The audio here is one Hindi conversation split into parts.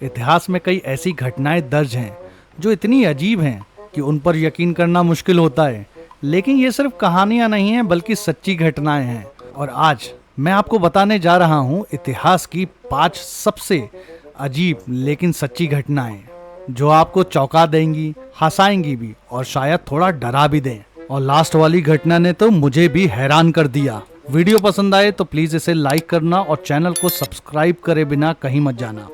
इतिहास में कई ऐसी घटनाएं दर्ज हैं जो इतनी अजीब हैं कि उन पर यकीन करना मुश्किल होता है। लेकिन ये सिर्फ कहानियां नहीं हैं बल्कि सच्ची घटनाएं हैं। और आज मैं आपको बताने जा रहा हूं इतिहास की 5 सबसे अजीब लेकिन सच्ची घटनाएं जो आपको चौंका देंगी, हंसाएंगी भी और शायद थोड़ा डरा भी दें। और लास्ट वाली घटना ने तो मुझे भी हैरान कर दिया। वीडियो पसंद आए तो प्लीज इसे लाइक करना और चैनल को सब्सक्राइब करे बिना कहीं मत जाना।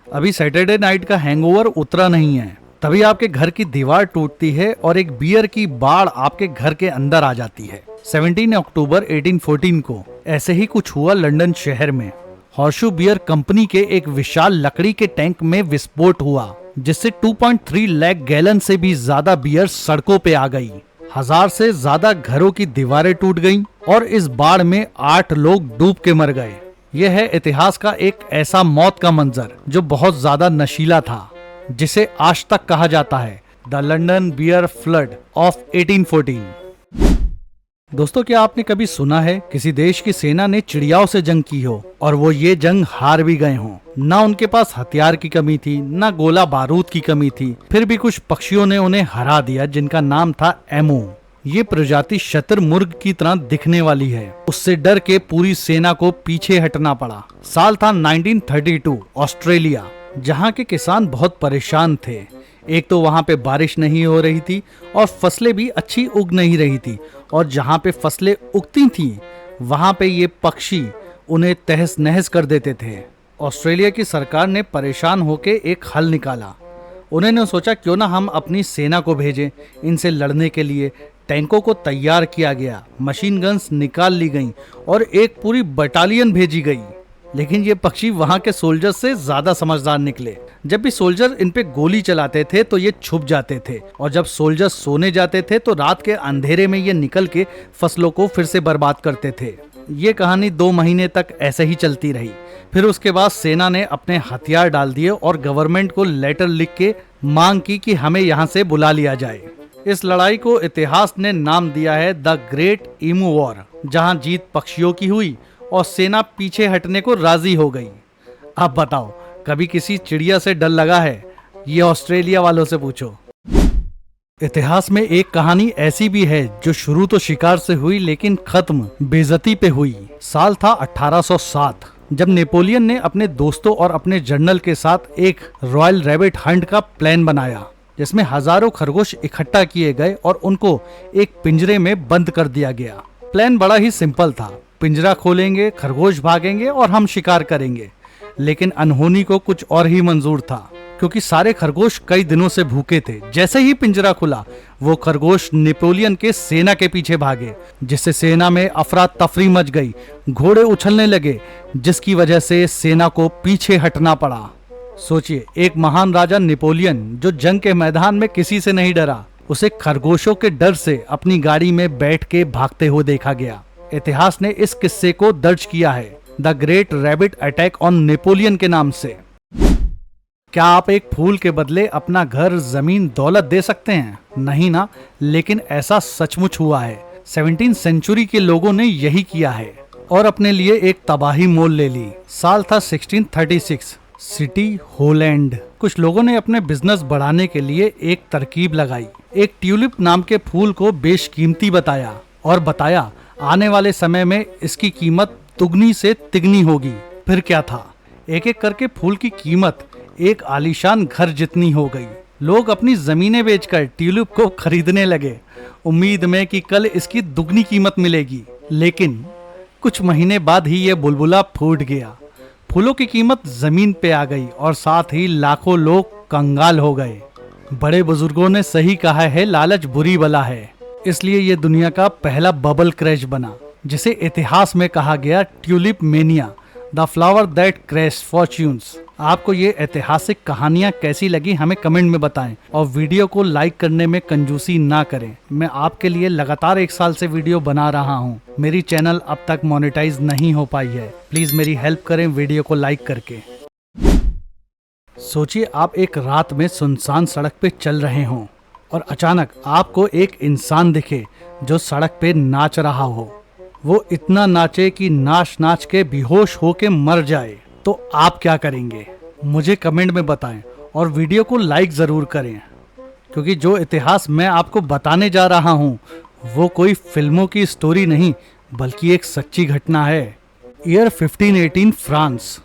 अभी सैटरडे नाइट का हैंगओवर उतरा नहीं है, तभी आपके घर की दीवार टूटती है और एक बियर की बाढ़ आपके घर के अंदर आ जाती है। 17 अक्टूबर 1814 को ऐसे ही कुछ हुआ लंदन शहर में। हॉर्शू बियर कंपनी के एक विशाल लकड़ी के टैंक में विस्फोट हुआ, जिससे 2.3 लाख गैलन से भी ज्यादा बियर सड़कों पे आ गई। 1000 से ज्यादा घरों की दीवारें टूट गईं और इस बाढ़ में 8 लोग डूब के मर गए। यह है इतिहास का एक ऐसा मौत का मंजर जो बहुत ज्यादा नशीला था, जिसे आज तक कहा जाता है the London beer flood of 1814। दोस्तों, क्या आपने कभी सुना है किसी देश की सेना ने चिड़ियाओं से जंग की हो और वो ये जंग हार भी गए हों? ना उनके पास हथियार की कमी थी, ना गोला बारूद की कमी थी, फिर भी कुछ पक्षियों ने उन्हें हरा दिया जिनका नाम था एमू। ये प्रजाति शतुरमुर्ग की तरह दिखने वाली है। उससे डर के पूरी सेना को पीछे हटना पड़ा। साल था 1932, ऑस्ट्रेलिया, जहाँ के किसान बहुत परेशान थे। एक तो वहाँ पे बारिश नहीं हो रही थी और फसलें भी अच्छी उग नहीं रही थी, और जहाँ पे फसलें उगती थी वहाँ पे ये पक्षी उन्हें तहस नहस कर देते थे। ऑस्ट्रेलिया की सरकार ने परेशान होकर एक हल निकाला। उन्होंने सोचा क्यों ना हम अपनी सेना को भेजें इनसे लड़ने के लिए। टैंकों को तैयार किया गया, मशीन गन्स निकाल ली गईं और एक पूरी बटालियन भेजी गई। लेकिन ये पक्षी वहां के सोल्जर से ज्यादा समझदार निकले। जब भी सोल्जर इन पे गोली चलाते थे तो ये छुप जाते थे, और जब सोल्जर सोने जाते थे तो रात के अंधेरे में ये निकल के फसलों को फिर से बर्बाद करते थे। ये कहानी 2 महीने तक ऐसे ही चलती रही। फिर उसके बाद सेना ने अपने हथियार डाल दिए और गवर्नमेंट को लेटर लिख के मांग की कि हमें यहाँ से बुला लिया जाए। इस लड़ाई को इतिहास ने नाम दिया है द ग्रेट ईमू वॉर, जहां जीत पक्षियों की हुई और सेना पीछे हटने को राजी हो गई। अब बताओ, कभी किसी चिड़िया से डर लगा है? ये ऑस्ट्रेलिया वालों से पूछो। इतिहास में एक कहानी ऐसी भी है जो शुरू तो शिकार से हुई लेकिन खत्म बेइज्जती पे हुई। साल था 1807, जब नेपोलियन ने अपने दोस्तों और अपने जनरल के साथ एक रॉयल रैबिट हंट का प्लान बनाया, जिसमें हजारों खरगोश इकट्ठा किए गए और उनको एक पिंजरे में बंद कर दिया गया। प्लान बड़ा ही सिंपल था, पिंजरा खोलेंगे, खरगोश भागेंगे और हम शिकार करेंगे। लेकिन अनहोनी को कुछ और ही मंजूर था, क्योंकि सारे खरगोश कई दिनों से भूखे थे। जैसे ही पिंजरा खुला, वो खरगोश नेपोलियन के सेना के पीछे भागे, जिससे सेना में अफरा तफरी मच गई। घोड़े उछलने लगे, जिसकी वजह से सेना को पीछे हटना पड़ा। सोचिए, एक महान राजा नेपोलियन जो जंग के मैदान में किसी से नहीं डरा, उसे खरगोशों के डर से अपनी गाड़ी में बैठ के भागते हुए देखा गया। इतिहास ने इस किस्से को दर्ज किया है the great rabbit attack on Napoleon के नाम से। क्या आप एक फूल के बदले अपना घर, जमीन, दौलत दे सकते हैं? नहीं ना, लेकिन ऐसा सचमुच हुआ है। 17वीं सेंचुरी के लोगों ने यही किया है और अपने लिए एक तबाही मोल ले ली। साल था 1636, सिटी होलैंड। कुछ लोगों ने अपने बिजनेस बढ़ाने के लिए एक तरकीब लगाई। एक ट्यूलिप नाम के फूल को बेशकीमती बताया और बताया आने वाले समय में इसकी कीमत दुगनी से तिगनी होगी। फिर क्या था, एक एक करके फूल की कीमत एक आलीशान घर जितनी हो गई। लोग अपनी जमीनें बेचकर ट्यूलिप को खरीदने लगे, उम्मीद में कि कल इसकी दुगनी कीमत मिलेगी। लेकिन कुछ महीने बाद ही ये बुलबुला फूट गया। फूलों की कीमत जमीन पे आ गई और साथ ही लाखों लोग कंगाल हो गए। बड़े बुजुर्गों ने सही कहा है, लालच बुरी बला है। इसलिए ये दुनिया का पहला बबल क्रैश बना, जिसे इतिहास में कहा गया tulip mania, the flower that crash fortunes. आपको ये ऐतिहासिक कहानियां कैसी लगी हमें कमेंट में बताएं, और वीडियो को लाइक करने में कंजूसी ना करें। मैं आपके लिए लगातार 1 साल से वीडियो बना रहा हूं। मेरी चैनल अब तक मोनेटाइज नहीं हो पाई है। प्लीज मेरी हेल्प करें वीडियो को लाइक करके। सोचिए, आप एक रात में सुनसान सड़क पे चल रहे हों और अचानक आपको एक इंसान दिखे जो सड़क पे नाच रहा हो। वो इतना नाचे कि नाच नाच के बेहोश होके मर जाए, तो आप क्या करेंगे? मुझे कमेंट में बताएं और वीडियो को लाइक ज़रूर करें, क्योंकि जो इतिहास मैं आपको बताने जा रहा हूँ वो कोई फिल्मों की स्टोरी नहीं बल्कि एक सच्ची घटना है। Year 1518 France.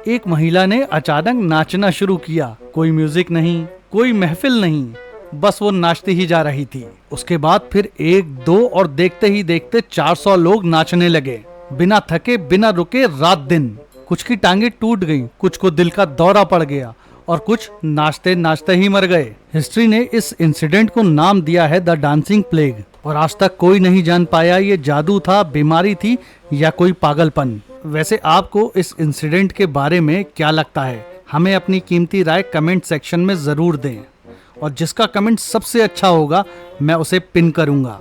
एक महिला ने अचानक नाचना शुरू किया। कोई म्यूजिक नहीं, कोई महफिल नहीं, बस वो नाचती ही जा रही थी। उसके बाद फिर 1, 2 और देखते ही देखते 400 लोग नाचने लगे, बिना थके बिना रुके रात दिन। कुछ की टांगे टूट गईं, कुछ को दिल का दौरा पड़ गया और कुछ नाचते नाचते ही मर गए। हिस्ट्री ने इस इंसिडेंट को नाम दिया है द डांसिंग प्लेग, और आज तक कोई नहीं जान पाया ये जादू था, बीमारी थी या कोई पागलपन। वैसे आपको इस इंसिडेंट के बारे में क्या लगता है? हमें अपनी कीमती राय कमेंट सेक्शन में जरूर दें, और जिसका कमेंट सबसे अच्छा होगा मैं उसे पिन करूंगा।